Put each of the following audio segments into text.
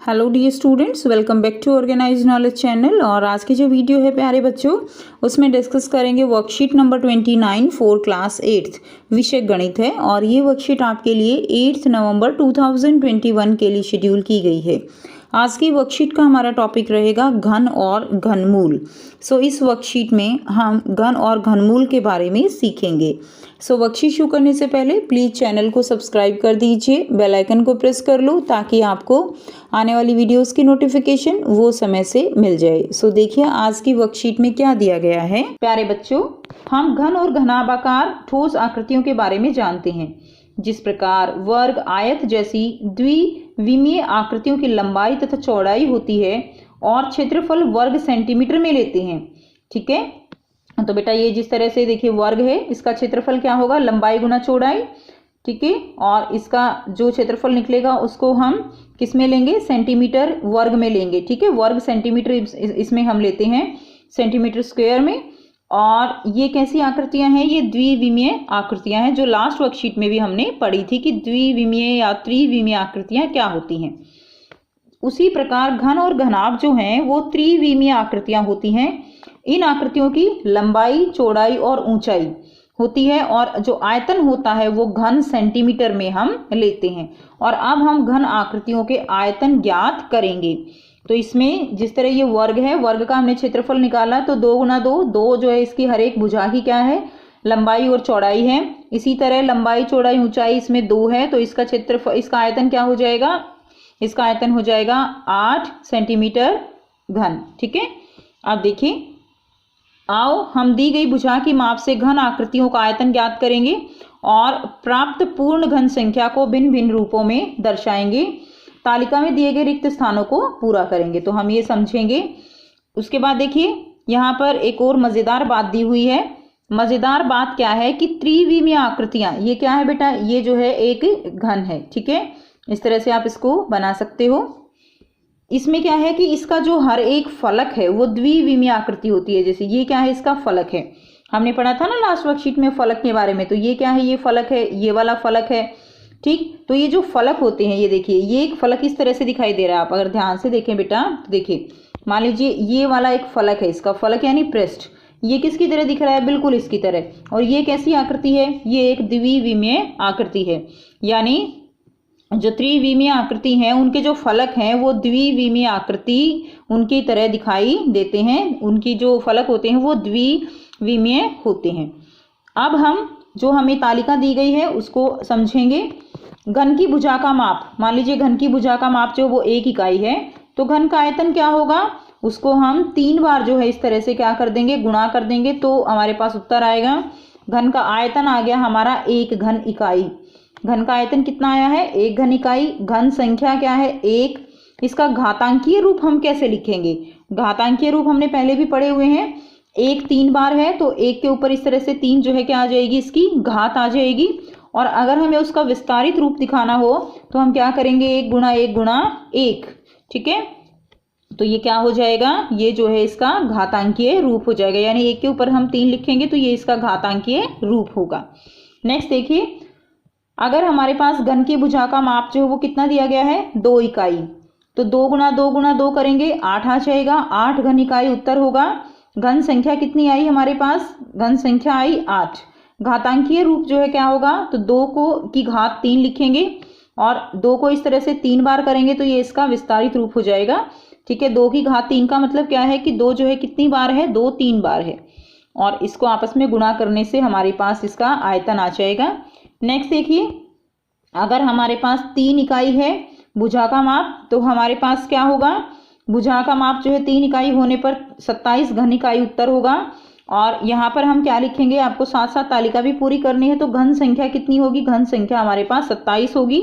Hello dear students, welcome back to organise knowledge channel. और आज की जो वीडियो है प्यारे बच्चों, उसमें डिस्कस करेंगे worksheet number 29 for class 8th विषय गणित है। और ये वर्कशीट आपके लिए 8 नवंबर 2021 के लिए शेड्यूल की गई है। आज की वर्कशीट का हमारा टॉपिक रहेगा घन और घनमूल। इस वर्कशीट में हम घन और घनमूल के बारे में सीखेंगे। वर्कशीट शुरू करने से पहले प्लीज़ चैनल को सब्सक्राइब कर दीजिए, बेल आइकन को प्रेस कर लो ताकि आपको आने वाली वीडियोस की नोटिफिकेशन वो समय से मिल जाए। देखिए आज की वर्कशीट में क्या दिया गया है। प्यारे बच्चों, हम घन और घनाभाकार ठोस आकृतियों के बारे में जानते हैं। जिस प्रकार वर्ग, आयत जैसी द्विविमीय आकृतियों की लंबाई तथा चौड़ाई होती है और क्षेत्रफल वर्ग सेंटीमीटर में लेते हैं। ठीक है, तो बेटा ये जिस तरह से देखिए वर्ग है, इसका क्षेत्रफल क्या होगा, लंबाई गुना चौड़ाई। ठीक है, और इसका जो क्षेत्रफल निकलेगा उसको हम किस में लेंगे, सेंटीमीटर वर्ग में लेंगे। ठीक है, वर्ग सेंटीमीटर इसमें हम लेते हैं सेंटीमीटर स्क्वायर में। और ये कैसी आकृतियां हैं, ये द्विविमीय आकृतियां हैं, जो लास्ट वर्कशीट में भी हमने पढ़ी थी कि द्विविमीय या त्रिविमीय आकृतियां क्या होती हैं। उसी प्रकार घन और घनाभ जो हैं वो त्रिविमीय आकृतियां होती हैं। इन आकृतियों की लंबाई, चौड़ाई और ऊंचाई होती है और जो आयतन होता है वो घन सेंटीमीटर में हम लेते हैं। और अब हम घन आकृतियों के आयतन ज्ञात करेंगे। तो इसमें जिस तरह ये वर्ग है, वर्ग का हमने क्षेत्रफल निकाला तो 2 गुना 2, 2 जो है इसकी हर एक भुजा की क्या है, लंबाई और चौड़ाई है। इसी तरह लंबाई, चौड़ाई, ऊंचाई इसमें 2 है, तो इसका क्षेत्रफल, इसका आयतन क्या हो जाएगा, इसका आयतन हो जाएगा 8 सेंटीमीटर घन। ठीक है, अब देखिए, आओ हम दी गई भुजा की माप से घन आकृतियों का आयतन ज्ञात करेंगे और प्राप्त पूर्ण घन संख्या को भिन्न भिन्न रूपों में दर्शाएंगे। तालिका में दिए गए रिक्त स्थानों को पूरा करेंगे, तो हम ये समझेंगे। उसके बाद देखिए यहाँ पर एक और मजेदार बात दी हुई है। मजेदार बात क्या है कि त्रिविमीय आकृतियां, ये क्या है बेटा, ये जो है एक घन है। ठीक है, इस तरह से आप इसको बना सकते हो। इसमें क्या है कि इसका जो हर एक फलक है वो द्विविमीय आकृति होती है। जैसे ये क्या है, इसका फलक है, हमने पढ़ा था ना लास्ट वर्कशीट में फलक के बारे में। तो ये क्या है, ये फलक है, ये वाला फलक है। ठीक, तो ये जो फलक होते हैं, ये देखिए ये एक फलक इस तरह से दिखाई दे रहा है। आप अगर ध्यान से देखें बेटा तो देखिए, मान लीजिए ये वाला एक फलक है, इसका फलक यानी पृष्ठ, ये किसकी तरह दिख रहा है, बिल्कुल इसकी तरह। और ये कैसी आकृति है, ये एक द्विविमीय आकृति है। यानी जो त्रिविमीय आकृति हैं उनके जो फलक हैं वो द्विविमीय आकृति उनकी तरह दिखाई देते हैं। उनकी जो फलक होते हैं वो द्विविमीय होते हैं। अब हम जो हमें तालिका दी गई है उसको समझेंगे। घन की भुजा का माप, मान लीजिए घन की भुजा का माप जो वो 1 इकाई है, तो घन का आयतन क्या होगा, उसको हम 3 बार जो है इस तरह से क्या कर देंगे, गुणा कर देंगे, तो हमारे पास उत्तर आएगा। घन का आयतन आ गया हमारा 1 घन इकाई। घन का आयतन कितना आया है, 1 घन इकाई। घन संख्या क्या है, 1। इसका घातांकीय रूप हम कैसे लिखेंगे, घातांकीय रूप हमने पहले भी पढ़े हुए हैं। 1 3 बार है तो 1 के ऊपर इस तरह से 3 जो है क्या आ जाएगी, इसकी घात आ जाएगी। और अगर हमें उसका विस्तारित रूप दिखाना हो तो हम क्या करेंगे, 1 गुणा 1 गुणा 1। ठीक है, तो ये क्या हो जाएगा, ये जो है इसका घातांकीय रूप हो जाएगा। यानी 1 के ऊपर हम 3 लिखेंगे तो ये इसका घातांकीय रूप होगा। नेक्स्ट देखिए, अगर हमारे पास घन की भुजा का माप जो है वो कितना दिया गया है, 2 इकाई, तो 2 गुणा 2 गुणा 2 करेंगे, 8 आ जाएगा। 8 घन इकाई उत्तर होगा। घन संख्या कितनी आई हमारे पास, घन संख्या आई 8। घातांकीय रूप जो है क्या होगा, तो 2 को की घात 3 लिखेंगे और 2 को इस तरह से 3 बार करेंगे तो ये इसका विस्तारित रूप हो जाएगा। ठीक है, 2 की घात 3 का मतलब क्या है कि 2 जो है कितनी बार है, 2 3 बार है। और इसको आपस में गुणा करने से हमारे पास इसका आयतन आ जाएगा। नेक्स्ट देखिए, अगर हमारे पास 3 इकाई है भुजा का माप, तो हमारे पास क्या होगा, भुजा का माप जो है 3 इकाई होने पर 27 घन इकाई उत्तर होगा। और यहाँ पर हम क्या लिखेंगे, आपको साथ साथ तालिका भी पूरी करनी है। तो घन संख्या कितनी होगी, घन संख्या हमारे पास 27 होगी।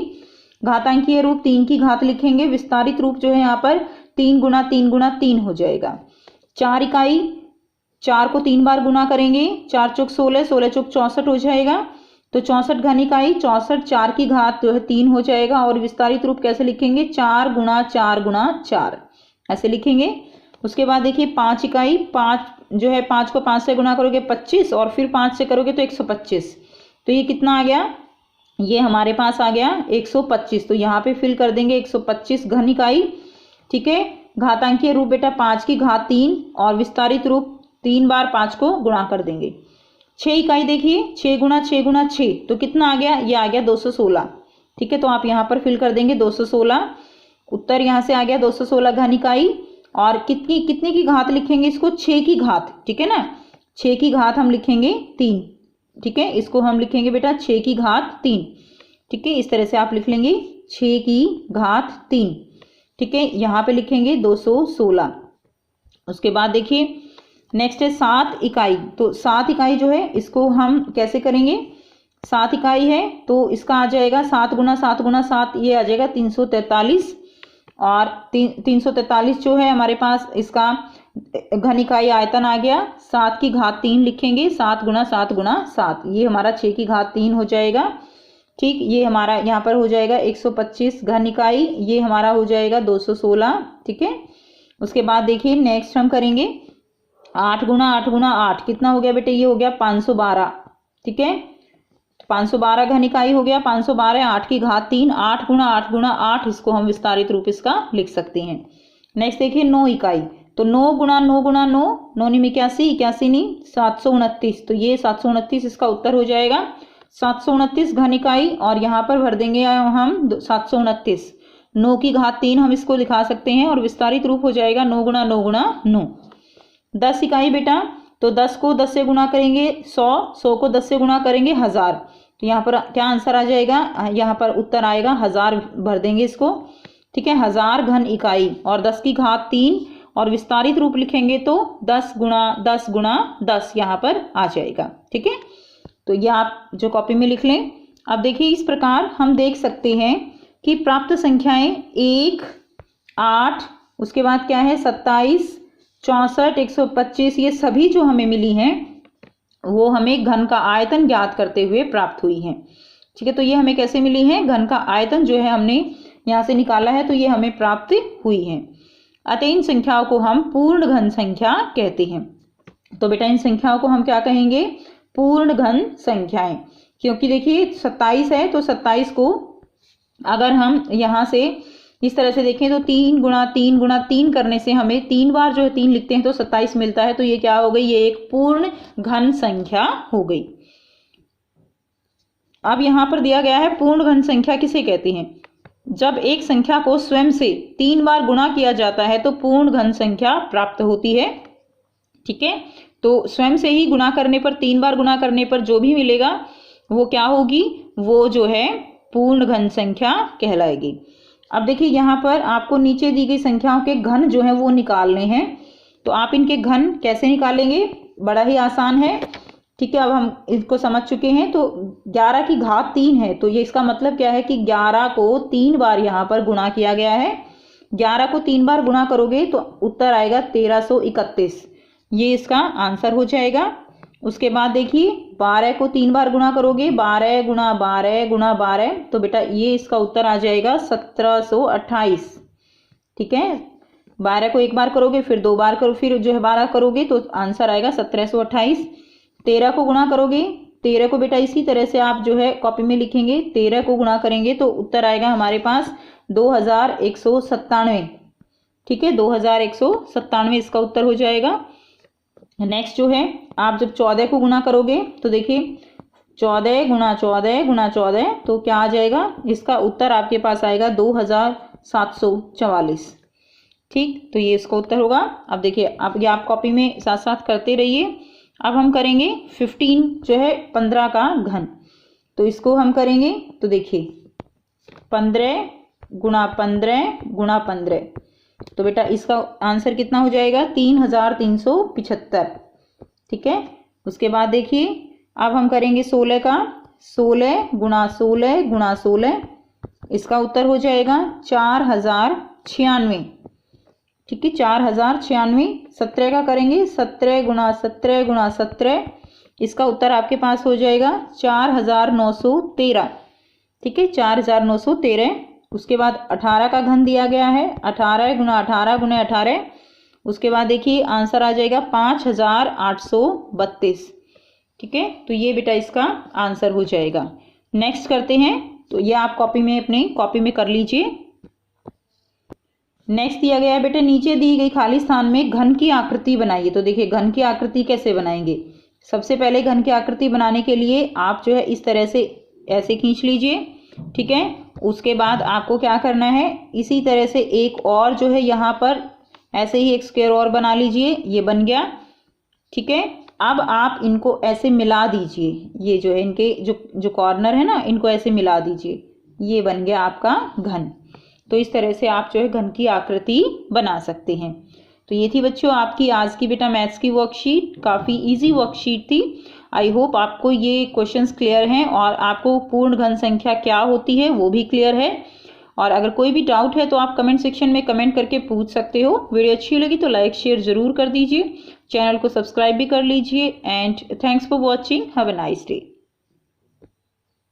घातांकीय रूप 3 की घात लिखेंगे, विस्तारित रूप जो है यहाँ पर 3 गुणा 3 गुणा 3 हो जाएगा। 4 इकाई, 4 को 3 बार गुणा करेंगे, 4 चौक 16, 16 चौक 64 हो जाएगा। तो 64 घन इकाई, 64, 4 की घात जो है 3 हो जाएगा। और विस्तारित रूप कैसे लिखेंगे, 4 गुणा 4 गुणा 4 ऐसे लिखेंगे। उसके बाद देखिए 5 इकाई, 5 जो है 5 को 5 से गुणा करोगे 25 और फिर 5 से करोगे तो 125। तो ये कितना आ गया, ये हमारे पास आ गया 125। तो यहाँ पे फिल कर देंगे 125 घन इकाई। ठीक है। घातांकीय रूप बेटा 5 की घात 3 और विस्तारित रूप 3 बार 5 को गुणा कर देंगे। 6 इकाई देखिए, 6 गुणा 6 गुणा 6 तो कितना आ गया, ये आ गया 216। ठीक है, तो आप यहाँ पर फिल कर देंगे 216। उत्तर यहाँ से आ गया 216 घन इकाई। और कितनी कितने की घात लिखेंगे इसको, 6 की घात। ठीक है ना, 6 की घात हम लिखेंगे 3। ठीक है, इसको हम लिखेंगे बेटा 6 की घात 3। ठीक है, इस तरह से आप लिख लेंगे 6 की घात 3। ठीक है, यहाँ पे लिखेंगे 216। उसके बाद देखिए नेक्स्ट है 7 इकाई। तो 7 इकाई जो है इसको हम कैसे करेंगे, 7 इकाई है तो इसका आ जाएगा 7 गुना 7 गुना 7, ये आ जाएगा 343। और 343 जो है हमारे पास इसका घन इकाई आयतन आ गया। 7 की घात 3 लिखेंगे, 7 गुना 7 गुना 7, ये हमारा 6 की घात 3 हो जाएगा। ठीक, ये हमारा यहाँ पर हो जाएगा 125 घन इकाई, ये हमारा हो जाएगा 216। ठीक है, उसके बाद देखिए नेक्स्ट हम करेंगे 8 गुना 8 गुना 8, कितना हो गया बेटे, ये हो गया 512। ठीक है, 512 घन इकाई हो गया। 512 8 की घात 3, 8 गुना 8, इसको हम विस्तारित रूप इसका लिख सकते हैं। नेक्स्ट देखिए 9 इकाई। तो 9 गुना 9 गुना 9, 9 में 81, 81 नहीं 729, तो ये 729 इसका उत्तर हो जाएगा। 729 घन इकाई और यहाँ पर भर देंगे हम 729। 9 की घात 3 हम इसको दिखा सकते हैं और विस्तारित रूप हो जाएगा 9 गुना 9 गुना 9। 10 इकाई बेटा, तो 10 को 10 से गुणा करेंगे 100, 100 को 10 से गुणा करेंगे 1000। तो यहाँ पर क्या आंसर आ जाएगा, यहाँ पर उत्तर आएगा 1000, भर देंगे इसको। ठीक है, 1000 घन इकाई और 10 की घात 3 और विस्तारित रूप लिखेंगे तो 10 गुणा 10 गुणा 10 यहाँ पर आ जाएगा। ठीक है, तो ये आप जो कॉपी में लिख लें। अब देखिए इस प्रकार हम देख सकते हैं कि प्राप्त संख्याएं 1, 8, उसके बाद क्या है 27, 64, 125, ये सभी जो हमें मिली हैं वो हमें घन का आयतन ज्ञात करते हुए प्राप्त हुई हैं। ठीक है, तो ये हमें कैसे मिली हैं, घन का आयतन जो है हमने यहाँ से निकाला है तो ये हमें प्राप्त हुई है। अतः इन संख्याओं को हम पूर्ण घन संख्या कहते हैं। तो बेटा इन संख्याओं को हम क्या कहेंगे, पूर्ण घन संख्याएं। क्योंकि देखिए 27 है तो 27 को अगर हम यहाँ से इस तरह से देखें तो 3 गुणा 3 गुणा 3 करने से हमें 3 बार जो है 3 लिखते हैं तो 27 मिलता है। तो ये क्या हो गई, ये एक पूर्ण घन संख्या हो गई। अब यहाँ पर दिया गया है पूर्ण घन संख्या किसे कहते हैं, जब एक संख्या को स्वयं से 3 बार गुणा किया जाता है तो पूर्ण घन संख्या प्राप्त होती है। ठीक है, तो स्वयं से ही गुणा करने पर, 3 बार गुणा करने पर जो भी मिलेगा वो क्या होगी, वो जो है पूर्ण घन संख्या कहलाएगी। अब देखिए यहाँ पर आपको नीचे दी गई संख्याओं के घन जो है वो निकालने हैं। तो आप इनके घन कैसे निकालेंगे, बड़ा ही आसान है। ठीक है, अब हम इसको समझ चुके हैं। तो 11 की घात 3 है तो ये इसका मतलब क्या है कि 11 को 3 बार यहाँ पर गुणा किया गया है। 11 को 3 बार गुणा करोगे तो उत्तर आएगा 1331, ये इसका आंसर हो जाएगा। उसके बाद देखिए 12 को 3 बार गुणा करोगे, 12 गुणा 12 गुणा 12, तो बेटा ये इसका उत्तर आ जाएगा 1728। ठीक है, 12 को 1 बार करोगे, फिर 2 बार करो, फिर जो है 12 करोगे तो आंसर आएगा 1728। 13 को गुणा करोगे, 13 को बेटा इसी तरह से आप जो है कॉपी में लिखेंगे, 13 को गुणा करेंगे तो उत्तर आएगा हमारे पास 2197। ठीक है, 2197 इसका उत्तर हो जाएगा। नेक्स्ट जो है आप जब 14 को गुणा करोगे तो देखिए 14 गुणा 14 गुणा 14, तो क्या आ जाएगा, इसका उत्तर आपके पास आएगा 2744। ठीक, तो ये इसका उत्तर होगा। अब देखिए अब ये आप कॉपी में साथ साथ करते रहिए। अब हम करेंगे 15 जो है 15 का घन। तो इसको हम करेंगे तो देखिए 15 गुणा 15 गुणा 15, तो बेटा इसका आंसर कितना हो जाएगा 3375। ठीक है, उसके बाद देखिए अब हम करेंगे 16 का, 16 गुणा 16 गुणा 16, इसका उत्तर हो जाएगा 4096। ठीक है, 4096। 17 का करेंगे, 17 गुणा 17 गुणा 17, इसका उत्तर आपके पास हो जाएगा 4913। ठीक है, 4913। उसके बाद 18 का घन दिया गया है, 18 गुणा 18 गुणा 18, उसके बाद देखिए आंसर आ जाएगा 5832। ठीक है, तो ये बेटा इसका आंसर हो जाएगा। नेक्स्ट करते हैं, तो ये आप कॉपी में अपने कॉपी में कर लीजिए। नेक्स्ट दिया गया है बेटा, नीचे दी गई खाली स्थान में घन की आकृति बनाइए। तो देखिए घन की आकृति कैसे बनाएंगे। सबसे पहले घन की आकृति बनाने के लिए आप जो है इस तरह से ऐसे खींच लीजिए, ठीक है। उसके बाद आपको क्या करना है, इसी तरह से एक और जो है यहाँ पर ऐसे ही एक स्क्वायर और बना लीजिए, ये बन गया, ठीक है। अब आप इनको ऐसे मिला दीजिए, ये जो है इनके जो कॉर्नर है ना, इनको ऐसे मिला दीजिए, ये बन गया आपका घन। तो इस तरह से आप जो है घन की आकृति बना सकते हैं। तो ये थी बच्चों आपकी आज की बेटा मैथ्स की वर्कशीट। काफ़ी इजी वर्कशीट थी। आई होप आपको ये क्वेश्चंस क्लियर हैं और आपको पूर्ण घन संख्या क्या होती है वो भी क्लियर है। और अगर कोई भी डाउट है तो आप कमेंट सेक्शन में कमेंट करके पूछ सकते हो। वीडियो अच्छी लगी तो लाइक शेयर ज़रूर कर दीजिए, चैनल को सब्सक्राइब भी कर लीजिए। And thanks for watching, have a nice day.